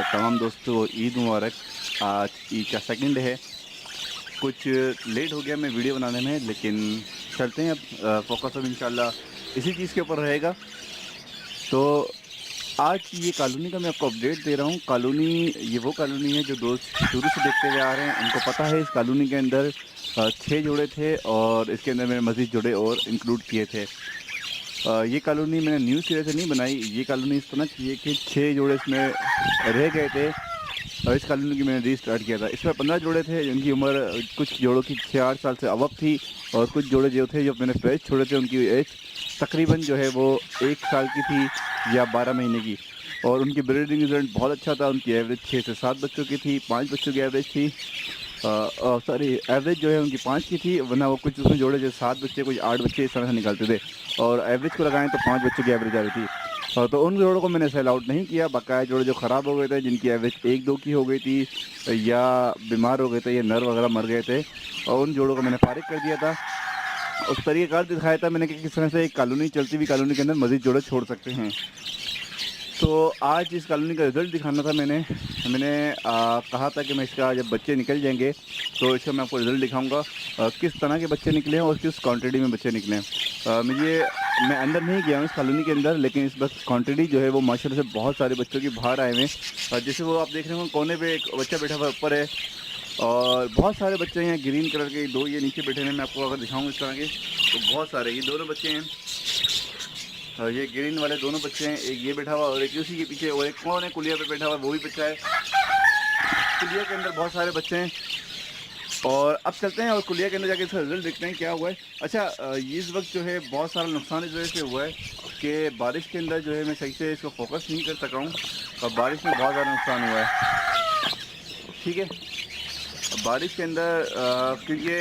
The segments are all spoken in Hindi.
तमाम दोस्तों को ईद मुबारक। आज ईद का सेकंड डे है। कुछ लेट हो गया मैं वीडियो बनाने में, लेकिन चलते हैं अब। फ़ोकस अब इंशाल्लाह इसी चीज़ के ऊपर रहेगा। तो आज ये कॉलोनी का मैं आपको अपडेट दे रहा हूँ। कॉलोनी, ये वो कॉलोनी है जो दोस्त शुरू से देखते हुए आ रहे हैं, उनको पता है इस कॉलोनी के अंदर 6 जोड़े थे और इसके अंदर मैंने मज़ीद जोड़े और इंक्लूड किए थे। ये कॉलोनी मैंने न्यू सिरे से नहीं बनाई। ये कॉलोनी इस तरह की है कि 6 जोड़े इसमें रह गए थे और इस कॉलोनी की मैंने रीस्टार्ट किया था। इसमें 15 जोड़े थे जिनकी उम्र कुछ जोड़ों की 6-8 साल से अबव थी, और कुछ जोड़े जो थे जो मैंने फ्रेश छोड़े थे उनकी एज तकरीबन जो है वो 1 साल की थी या 12 महीने की। और उनकी ब्रीडिंग रिजल्ट बहुत अच्छा था। उनकी एवरेज 6 से 7 बच्चों की थी, 5 बच्चों की एवरेज थी। सॉरी, एवरेज जो है उनकी 5 की थी, वरना वो कुछ उसमें जोड़े जो 7 बच्चे कुछ 8 बच्चे इस तरह से निकलते थे, और एवरेज को लगाएं तो 5 बच्चों की एवरेज आ रही थी। तो उन जोड़ों को मैंने सेल आउट नहीं किया। बकाया जोड़े जो ख़राब हो गए थे, जिनकी एवरेज 1-2 की हो गई थी या बीमार हो गए थे या नर वगैरह मर गए थे, और उन जोड़ों को मैंने फारिग कर दिया था। उस तरीक़ेकार दिखाया था मैंने कि किस तरह से एक कॉलोनी, चलती हुई कॉलोनी के अंदर मज़ीद जोड़े छोड़ सकते हैं। तो आज इस कॉलोनी का रिज़ल्ट दिखाना था। मैंने कहा था कि मैं इसका जब बच्चे निकल जाएंगे तो इसका मैं आपको रिज़ल्ट दिखाऊंगा, किस तरह के बच्चे निकले हैं और किस क्वांटिटी में बच्चे निकले हैं। मैं अंदर नहीं गया हूँ इस कॉलोनी के अंदर, लेकिन इस वक्त क्वांटिटी जो है वो माशाल्लाह से बहुत सारे बच्चों की बाहर आए हुए हैं। जैसे वो आप देख रहे हो कोने पे एक बच्चा बैठा हुआ ऊपर है, और बहुत सारे बच्चे हैं ग्रीन कलर के। 2 ये नीचे बैठे हैं। मैं आपको अगर दिखाऊँ इस तरह के तो बहुत सारे, ये दोनों बच्चे हैं। ये ग्रीन वाले दोनों बच्चे हैं, एक ये बैठा हुआ और एक उसी के पीछे, और एक कौन है कुलिया पे बैठा हुआ, वो भी बच्चा है। कुलिया के अंदर बहुत सारे बच्चे हैं। और अब चलते हैं और कुलिया के अंदर जाके इसका रिजल्ट देखते हैं क्या हुआ है। अच्छा, इस वक्त जो है बहुत सारा नुकसान इस वजह से हुआ है कि बारिश के अंदर जो है मैं सही से इसको फोकस नहीं कर सका हूँ, और बारिश में बहुत ज़्यादा नुकसान हुआ है। ठीक है, बारिश के अंदर क्योंकि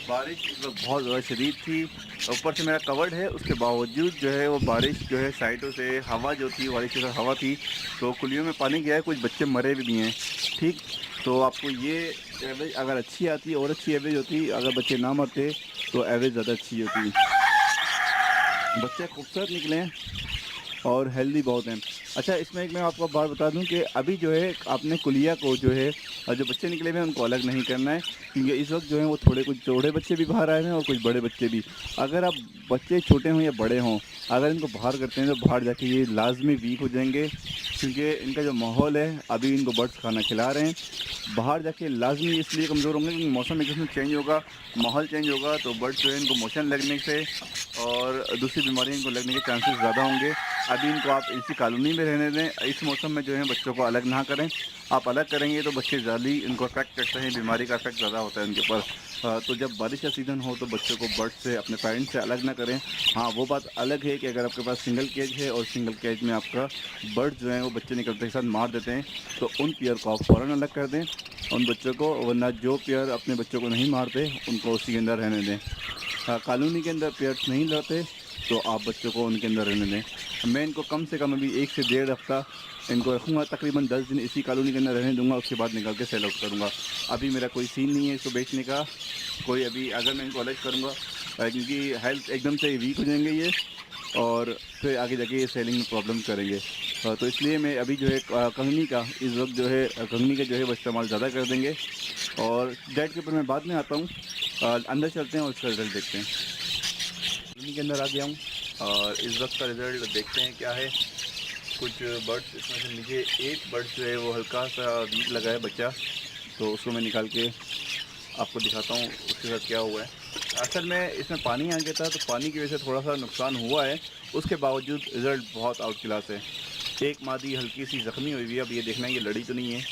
बारिश इस वक्त बहुत ज़्यादा शदीद थी, ऊपर से मेरा कवर्ड है, उसके बावजूद जो है वो बारिश जो है साइडों से हवा जो थी, बारिश के साथ हवा थी, तो कुलियों में पानी गया है, कुछ बच्चे मरे भी हैं। ठीक, तो आपको ये एवरेज अगर अच्छी आती और अच्छी एवरेज होती, अगर बच्चे ना मरते तो एवरेज ज़्यादा अच्छी होती। बच्चे खूबसूरत निकले हैं और हेल्दी बहुत हैं। अच्छा, इसमें एक मैं आपको बात बता दूं कि अभी जो है आपने कुलिया को जो है जो बच्चे निकले हुए हैं उनको अलग नहीं करना है, क्योंकि इस वक्त जो है वो थोड़े कुछ छोटे बच्चे भी बाहर आए हैं और कुछ बड़े बच्चे भी। अगर आप बच्चे छोटे हों या बड़े हों, अगर इनको बाहर करते हैं तो बाहर जाके ये लाजमी वीक हो जाएंगे, क्योंकि इनका जो माहौल है अभी इनको बर्ड्स खाना खिला रहे हैं। बाहर जाके लाजमी इसलिए कमज़ोर होंगे क्योंकि मौसम एक किस्म चेंज होगा, माहौल चेंज होगा, तो बर्ड्स जो है इनको मोशन लगने से और दूसरी बीमारियाँ इनको लगने के चांसेस ज़्यादा होंगे। अभी इनको आप इसी कॉलोनी में रहने दें। इस मौसम में जो है बच्चों को अलग ना करें। आप अलग करेंगे तो बच्चे जल्दी इनको अफेक्ट करते हैं, बीमारी का अफेक्ट ज़्यादा होता है उनके ऊपर। तो जब बारिश का सीज़न हो तो बच्चों को बर्ड से, अपने पेरेंट्स से अलग ना करें। हाँ, वो बात अलग है कि अगर आपके पास सिंगल केज है और सिंगल केज में आपका बर्ड जो है वो बच्चे निकलते के साथ मार देते हैं, तो उन पेयर को आप फ़ौरन अलग कर दें उन बच्चों को, वरना जो पेयर अपने बच्चों को नहीं मारते उनको उसी के अंदर रहने दें। कॉलोनी के अंदर पेयर्स नहीं लाते तो आप बच्चों को उनके अंदर रहने दें। मैं इनको कम से कम अभी 1 से 1.5 हफ्ता इनको रखूँगा, तकरीबन 10 दिन इसी कॉलोनी के अंदर रहने दूँगा, उसके बाद निकल के सेल आउट करूँगा। अभी मेरा कोई सीन नहीं है इसको बेचने का कोई। अभी अगर मैं इनको अलग करूँगा क्योंकि हेल्थ एकदम से वीक हो जाएंगे ये, और फिर आगे जाके ये सेलिंग में प्रॉब्लम करेंगे। तो इसलिए मैं अभी जो है कंगनी का इस वक्त जो है कंगनी का जो है वो इस्तेमाल ज़्यादा कर देंगे, और डेट के ऊपर मैं बाद में आता हूँ। अंदर चलते हैं और उसका रिज़ल्ट देखते हैं। कंगनी के अंदर आ गया हूँ और इस वक्त का रिज़ल्ट देखते हैं क्या है। कुछ बर्ड्स इसमें से मुझे एक बर्ड जो है वो हल्का सा वीक लगा है बच्चा, तो उसको मैं निकाल के आपको दिखाता हूँ उसके साथ क्या हुआ है। असल में इसमें पानी आ गया था, तो पानी की वजह से थोड़ा सा नुकसान हुआ है, उसके बावजूद रिज़ल्ट बहुत आउट क्लास है। एक मादी हल्की सी ज़ख्मी हुई हुई है, अब ये देखना है ये लड़ी तो नहीं है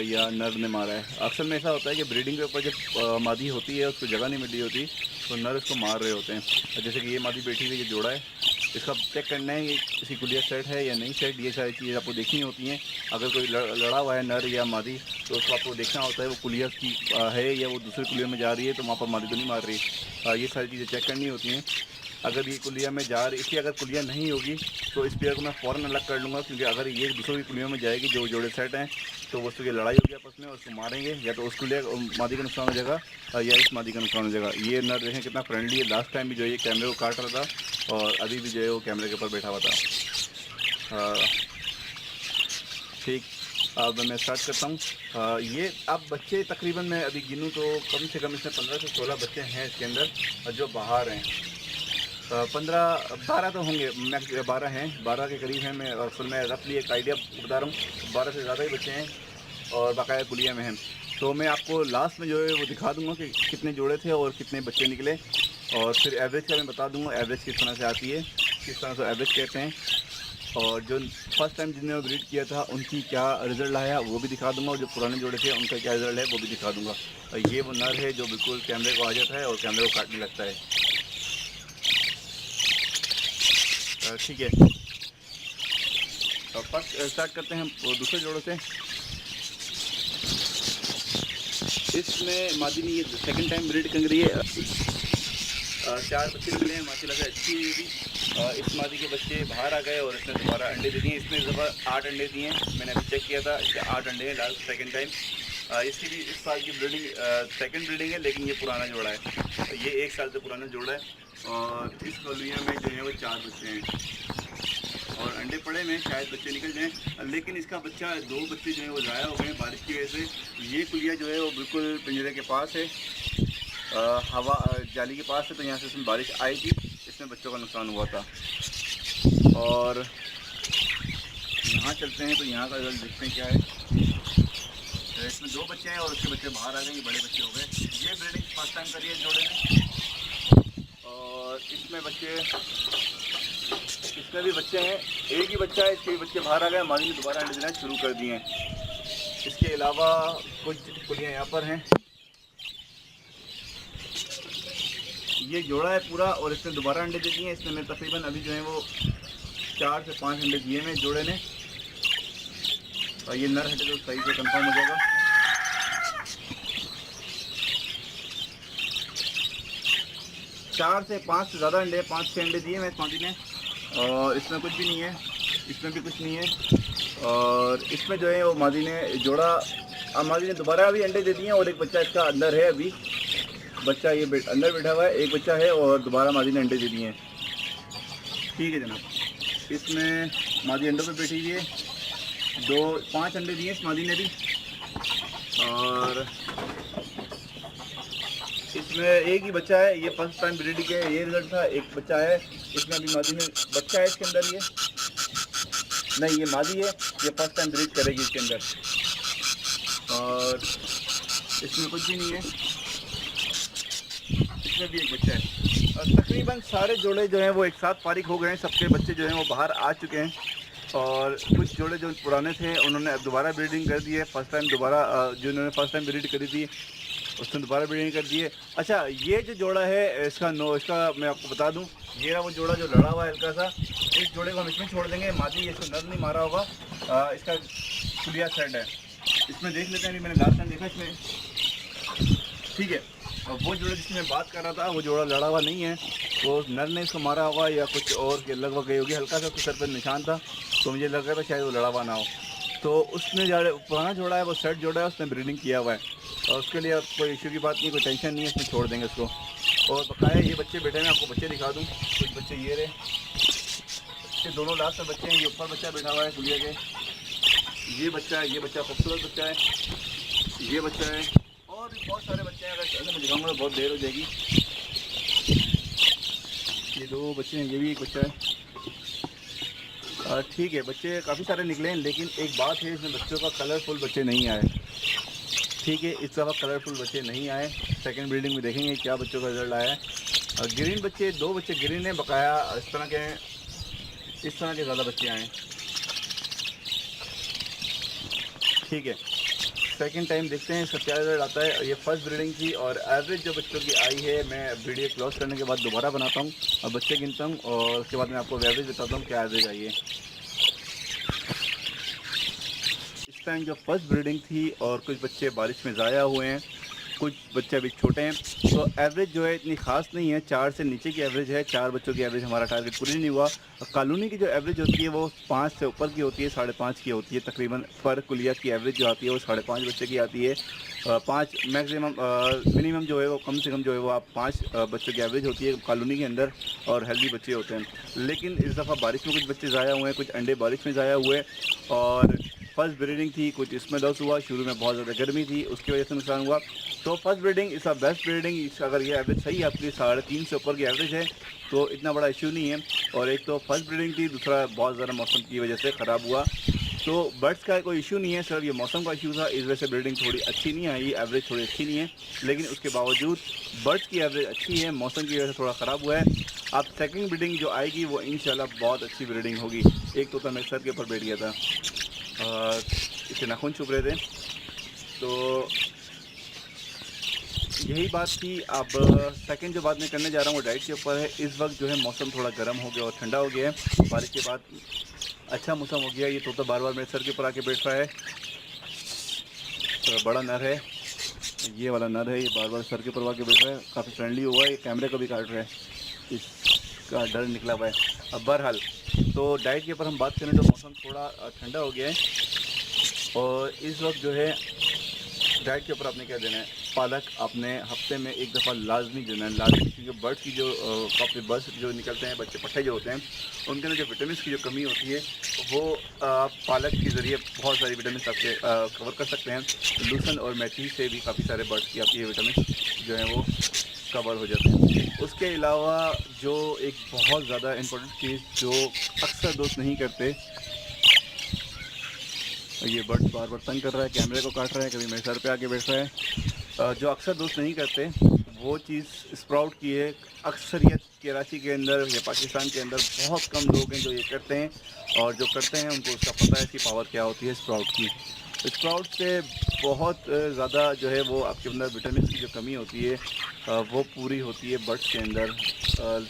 या नर ने मारा है। अक्सर में ऐसा होता है कि ब्रीडिंग के ऊपर जब मादी होती है उसको जगह नहीं मिली होती तो नर इसको मार रहे होते हैं। जैसे कि ये मादी बैठी हुई, ये जोड़ा है, इसका चेक करना है ये किसी कुलिया सेट है या नहीं सेट, ये सारी चीज़ें आपको देखनी होती हैं। अगर कोई लड़ा हुआ है नर या मादी तो उसको आपको देखना होता है वो कुलिया की है या वो दूसरे कुलिया में जा रही है, तो वहाँ पर मादी तो नहीं मार रही। ये सारी चीज़ें चेक करनी होती हैं। अगर ये कुलिया में जा रही, इसकी अगर कुलिया नहीं होगी तो इस पेयर को मैं फ़ौरन अलग कर लूँगा, क्योंकि अगर ये दूसरों की कुलियों में जाएगी जो जोड़े सेट हैं तो वो उसकी लड़ाई होगी आपस में, उसको मारेंगे, या तो उस कुलिया मादी का नुकसान हो जाएगा या इस मादी का नुकसान हो जाएगा। ये नर देखें कितना फ्रेंडली है, लास्ट टाइम भी जो है ये कैमरे को काट रहा था और अभी भी जो है वो कैमरे के ऊपर बैठा हुआ था। ठीक, अब मैं स्टार्ट करता हूँ। ये अब बच्चे तकरीबन मैं अभी गिनूँ तो कम से कम इसमें 15 से 16 बच्चे हैं इसके अंदर जो बाहर हैं। 15-12 तो होंगे, मैक्स 12 हैं, 12 के करीब हैं। मैं असल में रफली एक आइडिया बता रहा हूँ, 12 से ज़्यादा ही बच्चे हैं और बाकायदा कुलिया में हैं। तो मैं आपको लास्ट में जो है वो दिखा दूँगा कि कितने जोड़े थे और कितने बच्चे निकले, और फिर एवरेज का मैं बता दूँगा एवरेज किस तरह से आती है, किस तरह से एवरेज कहते हैं, और जो फर्स्ट टाइम जिन्होंने ब्रीड किया था उनकी क्या रिज़ल्ट आया वो भी दिखा दूंगा, और जो पुराने जोड़े थे उनका क्या रिज़ल्ट है वो भी दिखा दूंगा। ये वो नर है जो बिल्कुल कैमरे को आ जाता है और कैमरे को काटने लगता है। ठीक है, फर्स्ट स्टार्ट करते हैं दूसरे जोड़ों से। इसमें मादी ने ये सेकंड टाइम ब्रीड कर रही है। 4 बच्चे निकले हैं माशाल्लाह से, अच्छी भी। इस मादी के बच्चे बाहर आ गए और इसने दोबारा अंडे दे दिए। इसने ज़बर 8 अंडे दिए हैं, मैंने अभी चेक किया था, इसके 8 अंडे हैं लास्ट सेकंड टाइम। इसकी भी इस साल की ब्रीडिंग सेकंड ब्रीडिंग है, लेकिन ये पुराना जोड़ा है, ये 1 साल से पुराना जोड़ा है। और इस कॉलोनिया में जो है वो 4 बच्चे हैं और अंडे पड़े में शायद बच्चे निकल जाएँ, लेकिन इसका बच्चा 2 बच्चे जो है वो ज़ाया हो गए हैं बारिश की वजह से। ये कुलिया जो है वो बिल्कुल पिंजरे के पास है, हवा जाली के पास है, तो यहाँ से इसमें बारिश आई थी, इसमें बच्चों का नुकसान हुआ था। और यहाँ चलते हैं तो यहाँ का रिजल्ट देखते हैं क्या है। इसमें 2 बच्चे हैं और उसके बच्चे बाहर आ गए, ये बड़े बच्चे हो गए। ये ब्रीडिंग फर्स्ट टाइम करी है जोड़े ने, और इसमें बच्चे, इसमें भी बच्चे हैं, एक ही बच्चा है, इसके भी बच्चे बाहर आ गए, मादी ने दोबारा अंडे देना शुरू कर दिए हैं। इसके अलावा कुछ कुलियाँ यहाँ पर हैं। ये जोड़ा है पूरा और इसने दोबारा अंडे दे दिए हैं। इसने मैं तकरीबन अभी जो है वो 4 से 5 अंडे दिए हैं जोड़े ने, और ये नर हटे तो सही से कंफर्म हो जाएगा। चार से 5 से ज़्यादा अंडे, 5-6 अंडे दिए मैं इस मादी ने, और इसमें कुछ भी नहीं है, इसमें भी कुछ नहीं है। और इसमें जो है वो मादी ने जोड़ा, मादी ने दोबारा अभी अंडे दे दिए हैं, और एक बच्चा इसका अंदर है, अभी बच्चा ये अंदर बैठा हुआ है, एक बच्चा है, और दोबारा मादी ने अंडे दे दिए हैं। ठीक है जनाब, इसमें मादी अंडों पे बैठी हुई है, 5 अंडे दिए इस मादी ने भी। और इसमें एक ही बच्चा है, ये फर्स्ट टाइम ब्रीड के ये रिजल्ट था, एक बच्चा है इसमें। अभी मादी में बच्चा है इसके अंदर, ये नहीं, ये मादी है, ये फर्स्ट टाइम ब्रीड करेगी इसके अंदर। और इसमें कुछ भी नहीं है, इसमें भी एक बच्चा है। और तकरीबन सारे जोड़े जो हैं वो एक साथ फारिग हो गए हैं, सबके बच्चे जो हैं वो बाहर आ चुके हैं। और कुछ जोड़े जो पुराने थे उन्होंने दोबारा ब्रीडिंग कर दी है, फर्स्ट टाइम दोबारा जिन्होंने फर्स्ट टाइम ब्रीड करी थी उसने दोबारा ब्रीडिंग कर दी है। अच्छा, ये जो जोड़ा है इसका मैं आपको बता दूं, ये रहा वो जोड़ा जो लड़ा हुआ है हल्का सा, इस जोड़े को हम इसमें छोड़ देंगे। मादी इसको नर नहीं मारा होगा, इसका कुलिया सेट है, इसमें देख लेते हैं। अभी मैंने लास्ट टाइम देखा इसमें, ठीक है। और वो जोड़ा जिसकी मैं बात कर रहा था वो जोड़ा लड़ा हुआ नहीं है, वो नर ने इसको मारा होगा या कुछ और के लगभग गई होगी, हल्का सा उसके सर पर निशान था, तो मुझे लग रहा था शायद वो लड़ा हुआ ना हो। तो उसने जो पुराना जोड़ा है वो सेट जोड़ा है, उसने ब्रीडिंग किया हुआ है, और उसके लिए कोई इशू की बात नहीं, कोई टेंशन नहीं है, इसमें छोड़ देंगे उसको। और बकाया ये बच्चे बैठे हैं, आपको बच्चे दिखा दूँ, कुछ बच्चे ये रहे, इसके दोनों लास्ट में बच्चे हैं। ये ऊपर बच्चा बैठा हुआ है कुलिया के, ये बच्चा है, ये बच्चा खूबसूरत बच्चा है, ये बच्चा है, और भी बहुत सारे बच्चे हैं। अगर मैं दिखाऊंगा बहुत देर हो जाएगी। ये 2 बच्चे हैं, ये भी एक बच्चा है। ठीक है, बच्चे काफ़ी सारे निकले हैं, लेकिन एक बात है, इसमें बच्चों का कलरफुल बच्चे नहीं आए। ठीक है, इस दफ़ा कलरफुल बच्चे नहीं आए। सेकंड ब्रीडिंग में देखेंगे क्या बच्चों का रिजल्ट आया है। ग्रीन बच्चे, 2 बच्चे ग्रीन हैं, बकाया इस तरह के ज़्यादा बच्चे आए। ठीक है, सेकंड टाइम देखते हैं इसका क्या रिजल्ट आता है। ये फर्स्ट ब्रीडिंग थी, और एवरेज जो बच्चों की आई है, मैं वीडियो क्लोज करने के बाद दोबारा बनाता हूँ और बच्चे गिनता हूँ, और उसके बाद मैं आपको एवरेज बताता हूँ क्या एवरेज आई है। इस टाइम जो फर्स्ट ब्रीडिंग थी और कुछ बच्चे बारिश में ज़ाया हुए हैं, कुछ बच्चे अभी छोटे हैं, तो एवरेज जो है इतनी ख़ास नहीं है, 4 से नीचे की एवरेज है। 4 बच्चों की एवरेज हमारा टारगेट पूरी नहीं हुआ। कॉलोनी की जो एवरेज होती है वो 5 से ऊपर की होती है, 5.5 की होती है तकरीबन। पर कुलिया की एवरेज जो आती है वो 5.5 बच्चे की आती है। 5 मैक्सिमम, मिनिमम जो है वो कम से कम जो है वो आप 5 बच्चों की एवरेज होती है कॉलोनी के अंदर, और हेल्दी बच्चे होते हैं। लेकिन इस दफ़ा बारिश में कुछ बच्चे ज़ाया हुए हैं, कुछ अंडे बारिश में ज़ाया हुए, और फर्स्ट ब्रीडिंग थी, कुछ इसमें लॉस हुआ, शुरू में बहुत ज़्यादा गर्मी थी उसकी वजह से नुकसान हुआ। तो first breeding is a best breeding. अगर ये एवरेज सही है आपकी 3.5 से ऊपर की एवरेज है तो इतना बड़ा इशू नहीं है। और एक तो फर्स्ट ब्रीडिंग थी, दूसरा बहुत ज़्यादा मौसम की वजह से ख़राब हुआ। तो बर्ड्स का कोई इशू नहीं है, सिर्फ ये मौसम का इशू था, इस वजह से ब्रीडिंग थोड़ी अच्छी नहीं आई, एवरेज थोड़ी अच्छी नहीं है। लेकिन उसके बावजूद बर्ड्स की एवरेज अच्छी है, मौसम की वजह से थोड़ा ख़राब हुआ है। अब सेकंड ब्रीडिंग जो आएगी वो इंशाल्लाह बहुत अच्छी ब्रीडिंग होगी। एक तो मेरे सर के ऊपर बैठ गया था, इसके नाखून छुप रहे थे, तो यही बात थी। अब सेकंड जो बात मैं करने जा रहा हूँ वो डाइट के ऊपर है। इस वक्त जो है मौसम थोड़ा गर्म हो गया और ठंडा हो गया है, बारिश के बाद अच्छा मौसम हो गया। ये तोता बार बार मेरे सर के ऊपर आके बैठ रहा है, तो बड़ा नर है, ये वाला नर है, ये बार बार सर के ऊपर आके बैठ रहा है, काफ़ी फ्रेंडली हुआ है, ये कैमरे को भी काट रहा है, इसका डर निकला हुआ है। अब बहरहाल तो डाइट के ऊपर हम बात करें तो मौसम थोड़ा ठंडा हो गया है और इस वक्त जो है डाइट के ऊपर आपने क्या देना है, पालक आपने हफ्ते में एक दफ़ा लाजमी देना है, लाजमी, क्योंकि बर्ड्स की जो काफ़ी बर्ड्स जो निकलते हैं, बच्चे पट्टे जो होते हैं, उनके अंदर जो विटामिन की जो कमी होती है वो पालक के ज़रिए बहुत सारी विटामिन आपके कवर कर सकते हैं। लूसन और मेथी से भी काफ़ी सारे बर्ड्स की आपकी विटामिन जो हैं वो कवर हो जाते हैं। उसके अलावा जो एक बहुत ज़्यादा इम्पोर्टेंट चीज़ जो अक्सर दोस्त नहीं करते, ये बर्ड बार बार तंग कर रहा है, कैमरे को काट रहा है, कभी मेरे सर पे आके बैठ रहा है, जो अक्सर दोस्त नहीं करते वो चीज़ स्प्राउट की है। अक्सरियत कराची के अंदर या पाकिस्तान के अंदर बहुत कम लोग हैं जो ये करते हैं, और जो करते हैं उनको उसका पता है इसकी पावर क्या होती है स्प्राउट की। स्प्राउट से बहुत ज़्यादा जो है वो आपके अंदर विटामिन की जो कमी होती है वो पूरी होती है बर्ड्स के अंदर,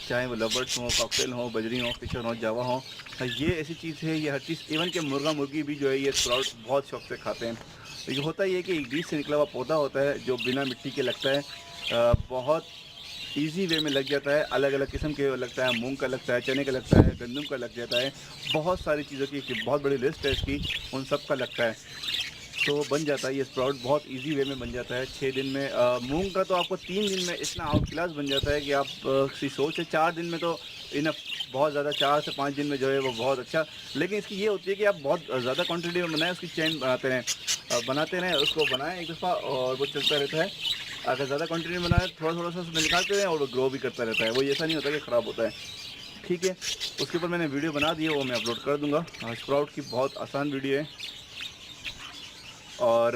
चाहे वो लवर्स हों, कॉकटेल हों, बजरी हों, फिशर हों, जावा हों, ये ऐसी चीज़ है, ये हर चीज़, इवन के मुर्गा मुर्गी भी जो है ये स्प्राउट बहुत शौक से खाते हैं। तो ये होता ही है कि एक बीज से निकला हुआ पौधा होता है जो बिना मिट्टी के लगता है, बहुत इजी वे में लग जाता है, अलग अलग किस्म के लगता है, मूंग का लगता है, चने का लगता है, गंदम का लग जाता है, बहुत सारी चीज़ों की बहुत बड़ी लिस्ट है इसकी, उन सब का लगता है, तो बन जाता है ये स्प्राउट बहुत इजी वे में बन जाता है 6 दिन में। मूंग का तो आपको 3 दिन में इतना आउट क्लास बन जाता है कि आप की सोच है 4 दिन में तो इनफ, बहुत ज़्यादा 4 से 5 दिन में जो है वो बहुत अच्छा। लेकिन इसकी ये होती है कि आप बहुत ज़्यादा क्वांटिटी में बनाएं, उसकी चेन बनाते रहें, उसको बनाएं एक दफ़ा और वो चलता रहता है। अगर ज़्यादा क्वांटिटी में बनाएं थोड़ा थोड़ा सा उसमें निकालते रहें और वो ग्रो भी करता रहता है, वो ऐसा नहीं होता कि ख़राब होता है। ठीक है, उसके ऊपर मैंने वीडियो बना दी है, वो मैं अपलोड कर दूँगा। स्प्राउट की बहुत आसान वीडियो है। और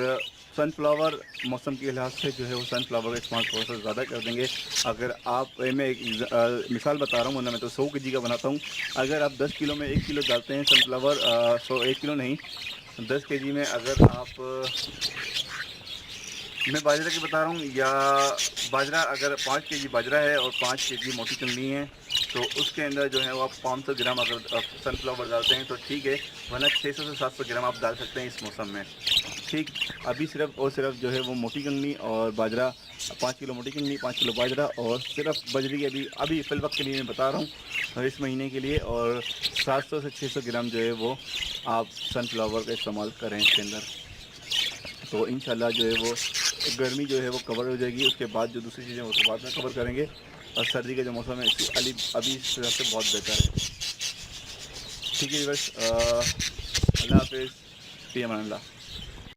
सनफ्लावर मौसम के लिहाज से जो है वो सनफ्लावर का इस्तेमाल थोड़ा सा ज़्यादा कर देंगे। अगर आप, मैं एक मिसाल बता रहा हूँ, वरना मैं तो 100 केजी का बनाता हूँ। अगर आप 10 किलो में 1 किलो डालते हैं सनफ्लावर, 1 किलो नहीं 10 केजी में, अगर आप, मैं बाजरा की बता रहा हूँ, या बाजरा अगर 5 केजी बाजरा है और 5 केजी मोटी चुननी है तो उसके अंदर जो है वो आप 500 ग्राम अगर सनफ्लावर डालते हैं तो ठीक है, वरना 600 से 700 ग्राम आप डाल सकते हैं इस मौसम में। ठीक, अभी सिर्फ और सिर्फ जो है वो मोटी कंगनी और बाजरा, 5 किलो मोटी कंगनी, 5 किलो बाजरा और सिर्फ बजरी अभी फिल वक्त के लिए मैं बता रहा हूँ इस महीने के लिए, और 700 से 600 ग्राम जो है वो आप सनफ्लावर का इस्तेमाल करें इसके अंदर, तो इंशाल्लाह जो है वो गर्मी जो है वो कवर हो जाएगी। उसके बाद जो दूसरी चीज़ें वो तो बाद में कवर करेंगे, और सर्दी का जो मौसम है अभी इस तरह से बहुत बेहतर है। ठीक है बस, अल्लाह हाफिज़, फ़ी अमान अल्लाह।